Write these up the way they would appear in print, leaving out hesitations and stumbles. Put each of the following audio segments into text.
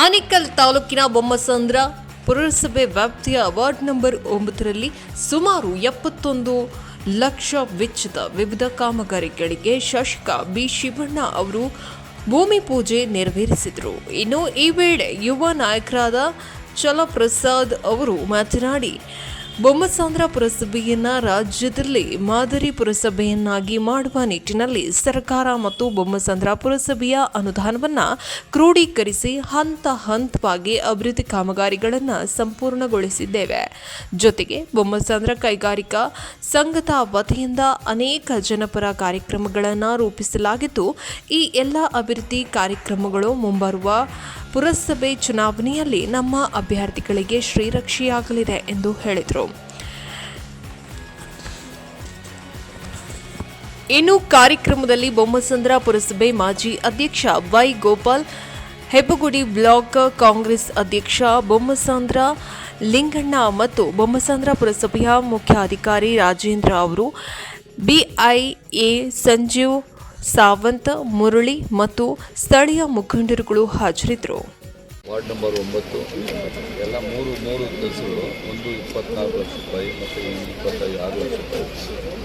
ಆನೇಕಲ್ ತಾಲೂಕಿನ ಬೊಮ್ಮಸಂದ್ರ ಪುರಸಭೆ ವ್ಯಾಪ್ತಿಯ ವಾರ್ಡ್ ನಂಬರ್ 9ರಲ್ಲಿ ಸುಮಾರು 71 ಲಕ್ಷ ವೆಚ್ಚದ ವಿವಿಧ ಕಾಮಗಾರಿಗಳಿಗೆ ಶಾಸಕ ಬಿ ಶಿವಣ್ಣ ಅವರು ಭೂಮಿ ಪೂಜೆ ನೆರವೇರಿಸಿದರು. ಇನ್ನು ಈ ವೇಳೆ ಯುವ ನಾಯಕರಾದ ಚಲಪ್ರಸಾದ್ ಅವರು ಮಾತನಾಡಿ, ಬೊಮ್ಮಸಂದ್ರ ಪುರಸಭೆಯನ್ನ ರಾಜ್ಯದಲ್ಲಿ ಮಾದರಿ ಪುರಸಭೆಯನ್ನಾಗಿ ಮಾಡುವ ನಿಟ್ಟಿನಲ್ಲಿ ಸರ್ಕಾರ ಮತ್ತು ಬೊಮ್ಮಸಂದ್ರ ಪುರಸಭೆಯ ಅನುದಾನವನ್ನು ಕ್ರೋಢೀಕರಿಸಿ ಹಂತ ಹಂತವಾಗಿ ಅಭಿವೃದ್ಧಿ ಕಾಮಗಾರಿಗಳನ್ನು ಸಂಪೂರ್ಣಗೊಳಿಸಿದ್ದೇವೆ. ಜೊತೆಗೆ ಬೊಮ್ಮಸಂದ್ರ ಕೈಗಾರಿಕಾ ಸಂಘದ ವತಿಯಿಂದ ಅನೇಕ ಜನಪರ ಕಾರ್ಯಕ್ರಮಗಳನ್ನು ರೂಪಿಸಲಾಗಿದ್ದು, ಈ ಎಲ್ಲ ಅಭಿವೃದ್ಧಿ ಕಾರ್ಯಕ್ರಮಗಳು ಮುಂಬರುವ ಪುರಸಭೆ ಚುನಾವಣೆಯಲ್ಲಿ ನಮ್ಮ ಅಭ್ಯರ್ಥಿಗಳಿಗೆ ಶ್ರೀರಕ್ಷೆಯಾಗಲಿದೆ ಎಂದು ಹೇಳಿದರು. ಇನ್ನು ಕಾರ್ಯಕ್ರಮದಲ್ಲಿ ಬೊಮ್ಮಸಂದ್ರ ಪುರಸಭೆ ಮಾಜಿ ಅಧ್ಯಕ್ಷ ವೈ ಗೋಪಾಲ್, ಹೆಬ್ಬಗುಡಿ ಬ್ಲಾಕ್ ಕಾಂಗ್ರೆಸ್ ಅಧ್ಯಕ್ಷ ಬೊಮ್ಮಸಂದ್ರ ಲಿಂಗಣ್ಣ ಮತ್ತು ಬೊಮ್ಮಸಂದ್ರ ಪುರಸಭೆಯ ಮುಖ್ಯಾಧಿಕಾರಿ ರಾಜೇಂದ್ರ ಅವರು, ಬಿಐಎ ಸಂಜೀವ್, ಸಾವಂತ್, ಮುರಳಿ ಮತ್ತು ಸ್ಥಳೀಯ ಮುಖಂಡರುಗಳು ಹಾಜರಿದ್ದರು. ವಾರ್ಡ್ ನಂಬರ್ 9 ಎಲ್ಲ ಮೂರು ಕೆಲಸಗಳು, ಒಂದು 24 ಲಕ್ಷ ರೂಪಾಯಿ ಮತ್ತು 26 ಲಕ್ಷ ರೂಪಾಯಿ,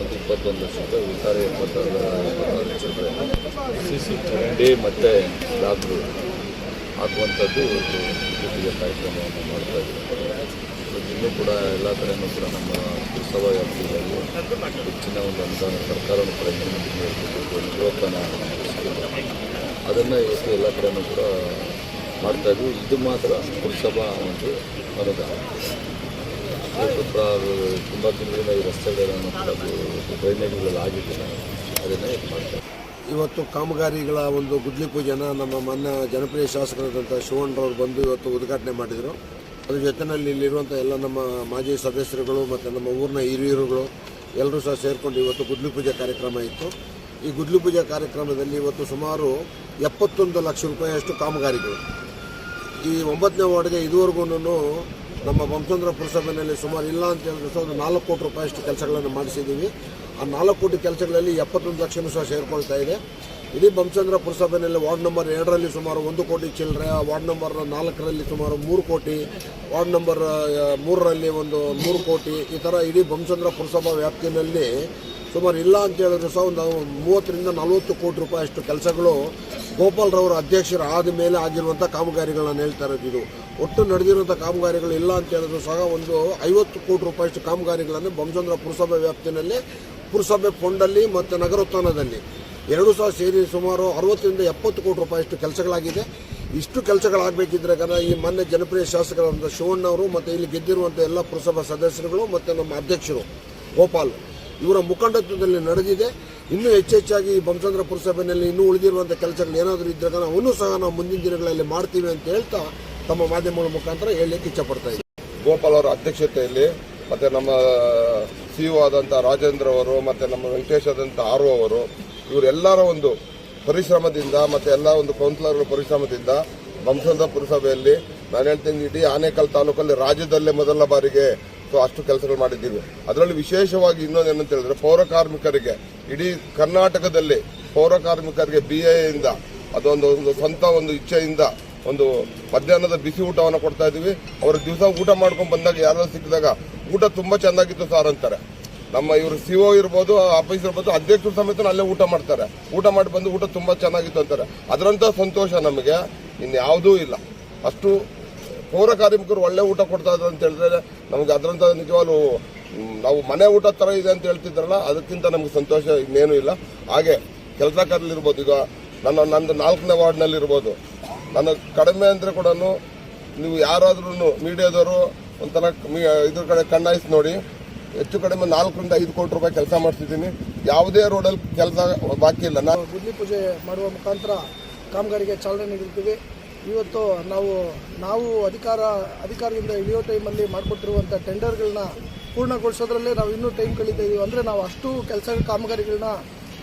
ಒಂದು 21 ಲಕ್ಷ ರೂಪಾಯಿ, ಉಳಿತಾಯ 26 ಲಕ್ಷ ರೂಪಾಯಿ CC ಚರಂಡಿ ಮತ್ತು ಲಾಗ್ರು ಹಾಕುವಂಥದ್ದು ಗುತ್ತಿಗೆ ಕಾರ್ಯಕ್ರಮವನ್ನು ಮಾಡ್ತಾ ಇದ್ದೀವಿ. ಇನ್ನೂ ಕೂಡ ಎಲ್ಲ ಕಡೆಯೂ ಕೂಡ ನಮ್ಮ ಪುರಸಭಾ ವ್ಯಾಪ್ತಿಯಲ್ಲಿ ಹೆಚ್ಚಿನ ಒಂದು ಅನುದಾನ ಸರ್ಕಾರವನ್ನು ಕೂಡ ನಿರೂಪಣ ಅದನ್ನು ಇವತ್ತು ಎಲ್ಲ ಕಡೆಯೂ ಕೂಡ ಮಾಡ್ತಾ ಇದ್ವಿ. ಇದು ಮಾತ್ರ ಪುರಸಭಾ ಒಂದು ಅನುದಾನ. ತುಂಬ ತಿಂಗಳಿಂದ ಈ ರಸ್ತೆಗಳನ್ನು ಕೂಡ ಡ್ರೈನೇಜ್ಗಳಲ್ಲಿ ಆಗಿದ್ದಿಲ್ಲ, ಅದನ್ನೇ ಇದು ಮಾಡ್ತಾರೆ. ಇವತ್ತು ಕಾಮಗಾರಿಗಳ ಒಂದು ಗುದ್ಲಿ ಪೂಜೆನ ನಮ್ಮ ಮಾನ್ಯ ಜನಪ್ರಿಯ ಶಾಸಕರಾದಂಥ ಶಿವಣ್ಣರವರು ಬಂದು ಇವತ್ತು ಉದ್ಘಾಟನೆ ಮಾಡಿದರು. ಅದ್ರ ಜೊತೆಯಲ್ಲಿ ಇಲ್ಲಿರುವಂಥ ಎಲ್ಲ ನಮ್ಮ ಮಾಜಿ ಸದಸ್ಯರುಗಳು ಮತ್ತು ನಮ್ಮ ಊರಿನ ಹಿರಿಯರುಗಳು ಎಲ್ಲರೂ ಸಹ ಸೇರಿಕೊಂಡು ಇವತ್ತು ಗುದ್ಲಿ ಪೂಜೆ ಕಾರ್ಯಕ್ರಮ ಇತ್ತು. ಈ ಗುದ್ಲಿ ಪೂಜೆ ಕಾರ್ಯಕ್ರಮದಲ್ಲಿ ಇವತ್ತು ಸುಮಾರು 71 ಲಕ್ಷ ರೂಪಾಯಿಯಷ್ಟು ಕಾಮಗಾರಿಗಳು. ಈ 9ನೇ ವಾರ್ಡ್ಗೆ ಇದುವರೆಗೂ ನಮ್ಮ ಬೊಮ್ಮಸಂದ್ರ ಪುರಸಭೆಯಲ್ಲಿ ಸುಮಾರು ಇಲ್ಲ ಅಂತ ಹೇಳಿದ್ರೆ ಸಹ ಒಂದು 4 ಕೋಟಿ ರೂಪಾಯಿಯಷ್ಟು ಕೆಲಸಗಳನ್ನು ಮಾಡಿಸಿದ್ದೀವಿ. ಆ 4 ಕೋಟಿ ಕೆಲಸಗಳಲ್ಲಿ 71 ಲಕ್ಷನೂ ಸಹ ಸೇರಿಕೊಳ್ತಾ ಇದೆ. ಇಡೀ ಬೊಮ್ಮಸಂದ್ರ ಪುರಸಭೆಯಲ್ಲಿ ವಾರ್ಡ್ ನಂಬರ್ 2ರಲ್ಲಿ ಸುಮಾರು 1 ಕೋಟಿ ಚಿಲ್ಲರೆ, ವಾರ್ಡ್ ನಂಬರ್ 4ರಲ್ಲಿ ಸುಮಾರು 3 ಕೋಟಿ, ವಾರ್ಡ್ ನಂಬರ್ 3ರಲ್ಲಿ ಒಂದು 3 ಕೋಟಿ, ಈ ಥರ ಇಡೀ ಬೊಮ್ಮಸಂದ್ರ ಪುರಸಭಾ ವ್ಯಾಪ್ತಿಯಲ್ಲಿ ಸುಮಾರು ಇಲ್ಲ ಅಂತ ಹೇಳಿದ್ರು ಸಹ ಒಂದು 30 ರಿಂದ 40 ಕೋಟಿ ರೂಪಾಯಿಯಷ್ಟು ಕೆಲಸಗಳು ಗೋಪಾಲ್ರವರ ಅಧ್ಯಕ್ಷರ ಆದ ಮೇಲೆ ಆಗಿರುವಂಥ ಕಾಮಗಾರಿಗಳನ್ನ ಹೇಳ್ತಾ ಇರೋದು. ಇದು ಒಟ್ಟು ನಡೆದಿರುವಂಥ ಕಾಮಗಾರಿಗಳು ಇಲ್ಲ ಅಂತ ಹೇಳಿದ್ರು ಸಹ ಒಂದು 50 ಕೋಟಿ ರೂಪಾಯಿಯಷ್ಟು ಕಾಮಗಾರಿಗಳನ್ನು ಬೊಮ್ಮಸಂದ್ರ ಪುರಸಭೆ ವ್ಯಾಪ್ತಿಯಲ್ಲಿ ಪುರಸಭೆ ಫಂಡಲ್ಲಿ ಮತ್ತು ನಗರೋತ್ಥಾನದಲ್ಲಿ ಎರಡೂ ಸಹ ಸೇರಿ ಸುಮಾರು 60 ರಿಂದ 70 ಕೋಟಿ ರೂಪಾಯಿಯಷ್ಟು ಕೆಲಸಗಳಾಗಿದೆ. ಇಷ್ಟು ಕೆಲಸಗಳಾಗಬೇಕಿದ್ರೆ ಈ ಮೊನ್ನೆ ಜನಪ್ರಿಯ ಶಾಸಕರಾದಂಥ ಶಿವಣ್ಣವರು ಮತ್ತು ಇಲ್ಲಿ ಗೆದ್ದಿರುವಂಥ ಎಲ್ಲ ಪುರಸಭಾ ಸದಸ್ಯರುಗಳು ಮತ್ತು ನಮ್ಮ ಅಧ್ಯಕ್ಷರು ಗೋಪಾಲ್ ಇವರ ಮುಖಂಡತ್ವದಲ್ಲಿ ನಡೆದಿದೆ. ಇನ್ನೂ ಹೆಚ್ಚೆಚ್ಚಾಗಿ ಈ ಬೊಮ್ಮಸಂದ್ರ ಪುರಸಭೆಯಲ್ಲಿ ಇನ್ನೂ ಉಳಿದಿರುವಂಥ ಕೆಲಸಗಳು ಏನಾದರೂ ಇದ್ದಾಗ ಅವನ್ನೂ ಸಹ ನಾವು ಮುಂದಿನ ದಿನಗಳಲ್ಲಿ ಮಾಡ್ತೀವಿ ಅಂತ ಹೇಳ್ತಾ ತಮ್ಮ ಮಾಧ್ಯಮಗಳ ಮುಖಾಂತರ ಹೇಳಲಿಕ್ಕೆ ಇಚ್ಛಪಡ್ತಾ ಇದ್ದೀವಿ. ಗೋಪಾಲ್ ಅವರ ಅಧ್ಯಕ್ಷತೆಯಲ್ಲಿ ಮತ್ತು ನಮ್ಮ CEO ಆದಂಥ ರಾಜೇಂದ್ರ ಅವರು ಮತ್ತು ನಮ್ಮ ವೆಂಕಟೇಶ್ ಆದಂಥ RO ಅವರು ಇವರೆಲ್ಲರ ಒಂದು ಪರಿಶ್ರಮದಿಂದ ಮತ್ತು ಎಲ್ಲ ಒಂದು ಕೌನ್ಸಿಲರ್ಗಳ ಪರಿಶ್ರಮದಿಂದ ಬೊಮ್ಮಸಂದ್ರ ಪುರಸಭೆಯಲ್ಲಿ ನಾನು ಹೇಳ್ತೀನಿ ಇಡೀ ಆನೇಕಲ್ ತಾಲೂಕಲ್ಲಿ ರಾಜ್ಯದಲ್ಲೇ ಮೊದಲ ಬಾರಿಗೆ ಅಷ್ಟು ಕೆಲಸಗಳು ಮಾಡಿದ್ದೀವಿ. ಅದರಲ್ಲಿ ವಿಶೇಷವಾಗಿ ಇನ್ನೊಂದೇನಂತ ಹೇಳಿದ್ರೆ ಪೌರ ಕಾರ್ಮಿಕರಿಗೆ ಇಡೀ ಕರ್ನಾಟಕದಲ್ಲಿ ಪೌರ ಕಾರ್ಮಿಕರಿಗೆ BIಯಿಂದ ಅದೊಂದು ಸ್ವಂತ ಒಂದು ಇಚ್ಛೆಯಿಂದ ಒಂದು ಮಧ್ಯಾಹ್ನದ ಬಿಸಿ ಊಟವನ್ನು ಕೊಡ್ತಾ ಇದ್ದೀವಿ. ಅವರು ದಿವಸ ಊಟ ಮಾಡ್ಕೊಂಡು ಬಂದಾಗ ಯಾರು ಸಿಕ್ಕಿದಾಗ ಊಟ ತುಂಬ ಚೆನ್ನಾಗಿತ್ತು ಸಾರ್ ಅಂತಾರೆ. ನಮ್ಮ ಇವರು CO ಇರ್ಬೋದು, ಆಫೀಸ್ ಇರ್ಬೋದು, ಅಧ್ಯಕ್ಷರು ಸಮೇತ ಅಲ್ಲೇ ಊಟ ಮಾಡ್ತಾರೆ. ಊಟ ಮಾಡಿ ಬಂದು ಊಟ ತುಂಬ ಚೆನ್ನಾಗಿತ್ತು ಅಂತಾರೆ. ಅದರಂಥ ಸಂತೋಷ ನಮಗೆ ಇನ್ಯಾವುದೂ ಇಲ್ಲ. ಅಷ್ಟು ಪೌರ ಕಾರ್ಮಿಕರು ಒಳ್ಳೆ ಊಟ ಕೊಡ್ತಾ ಇದ್ದಾರೆ ಅಂತ ಹೇಳಿದ್ರೆ ನಮಗೆ ಅದರಂಥ ನಿಜವಾಗ್ಲೂ ನಾವು ಮನೆ ಊಟ ಥರ ಇದೆ ಅಂತ ಹೇಳ್ತಿದ್ದಾರಲ್ಲ, ಅದಕ್ಕಿಂತ ನಮಗೆ ಸಂತೋಷ ಇನ್ನೇನು ಇಲ್ಲ. ಹಾಗೆ ಕೆಲಸಗಾರಲಿರ್ಬೋದು, ಈಗ ನಂದು 4ನೇ ವಾರ್ಡ್ನಲ್ಲಿರ್ಬೋದು, ನನ್ನ ಕಡಿಮೆ ಅಂದರೆ ಕೂಡ ನೀವು ಯಾರಾದ್ರೂ ಮೀಡಿಯಾದವರು ಒಂಥರ ಇದ್ರ ಕಡೆ ಕಣ್ಣಾಯಿಸಿ ನೋಡಿ, ಹೆಚ್ಚು ಕಡಿಮೆ 4 ರಿಂದ 5 ಕೋಟಿ ರೂಪಾಯಿ ಕೆಲಸ ಮಾಡ್ತಿದ್ದೀನಿ. ಯಾವುದೇ ರೋಡಲ್ಲಿ ಕೆಲಸ ಬಾಕಿ ಇಲ್ಲ. ನಾವು ಗುದ್ಲಿ ಪೂಜೆ ಮಾಡುವ ಮುಖಾಂತರ ಕಾಮಗಾರಿಗೆ ಚಾಲನೆ ನೀಡಿರ್ತೀವಿ. ಇವತ್ತು ನಾವು ಅಧಿಕಾರದಿಂದ ಇಳಿಯೋ ಟೈಮಲ್ಲಿ ಮಾಡಿಕೊಟ್ಟಿರುವಂಥ ಟೆಂಡರ್ಗಳನ್ನ ಪೂರ್ಣಗೊಳಿಸೋದ್ರಲ್ಲೇ ನಾವು ಇನ್ನೂ ಟೈಮ್ ಕಳೀತಾ ಇದ್ದೀವಿ. ಅಂದರೆ ನಾವು ಅಷ್ಟು ಕಾಮಗಾರಿಗಳನ್ನ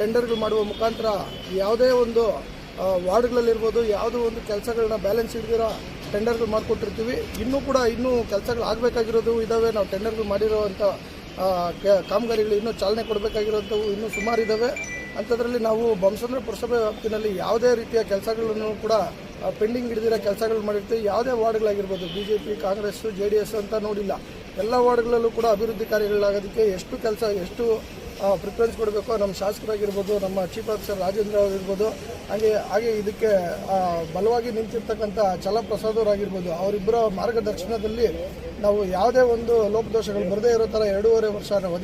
ಟೆಂಡರ್ಗಳು ಮಾಡುವ ಮುಖಾಂತರ ಯಾವುದೇ ಒಂದು ವಾರ್ಡ್ಗಳಲ್ಲಿರ್ಬೋದು ಯಾವುದೋ ಒಂದು ಕೆಲಸಗಳನ್ನ ಬ್ಯಾಲೆನ್ಸ್ ಹಿಡಿದಿರೋ ಟೆಂಡರ್ಗಳು ಮಾಡಿಕೊಟ್ಟಿರ್ತೀವಿ. ಇನ್ನೂ ಕೆಲಸಗಳು ಆಗಬೇಕಾಗಿರೋದು ಇದ್ದಾವೆ. ನಾವು ಟೆಂಡರ್ಗಳು ಮಾಡಿರೋವಂಥ ಕಾಮಗಾರಿಗಳು ಇನ್ನೂ ಚಾಲನೆ ಕೊಡಬೇಕಾಗಿರೋಂಥವು ಇನ್ನೂ ಸುಮಾರು ಇದ್ದಾವೆ. ಅಂಥದ್ರಲ್ಲಿ ನಾವು ಬೊಮ್ಮಸಂದ್ರ ಪುರಸಭೆ ವ್ಯಾಪ್ತಿನಲ್ಲಿ ಯಾವುದೇ ರೀತಿಯ ಕೆಲಸಗಳನ್ನು ಕೂಡ ಪೆಂಡಿಂಗ್ ಹಿಡಿದಿರೋ ಕೆಲಸಗಳು ಮಾಡಿರ್ತೀವಿ. ಯಾವುದೇ ವಾರ್ಡ್ಗಳಾಗಿರ್ಬೋದು, BJP, ಕಾಂಗ್ರೆಸ್, JDS ಅಂತ ನೋಡಿಲ್ಲ, ಎಲ್ಲ ವಾರ್ಡ್ಗಳಲ್ಲೂ ಕೂಡ ಅಭಿವೃದ್ಧಿ ಕಾರ್ಯಗಳಾಗೋದಕ್ಕೆ ಎಷ್ಟು ಪ್ರಿಫರೆನ್ಸ್ ಕೊಡಬೇಕು ನಮ್ಮ ಶಾಸಕರಾಗಿರ್ಬೋದು, ನಮ್ಮ ಚೀಫ್ ಆಫೀಸರ್ ರಾಜೇಂದ್ರ ಅವರಿರ್ಬೋದು, ಹಾಗೆ ಇದಕ್ಕೆ ಬಲವಾಗಿ ನಿಂತಿರ್ತಕ್ಕಂಥ ಛಲಪ್ರಸಾದ್ ಅವರಾಗಿರ್ಬೋದು, ಅವರಿಬ್ಬರ ಮಾರ್ಗದರ್ಶನದಲ್ಲಿ ನಾವು ಯಾವುದೇ ಒಂದು ಲೋಪದೋಷಗಳು ಬರದೇ ಇರೋ ಥರ 2.5 ವರ್ಷ ನಾವು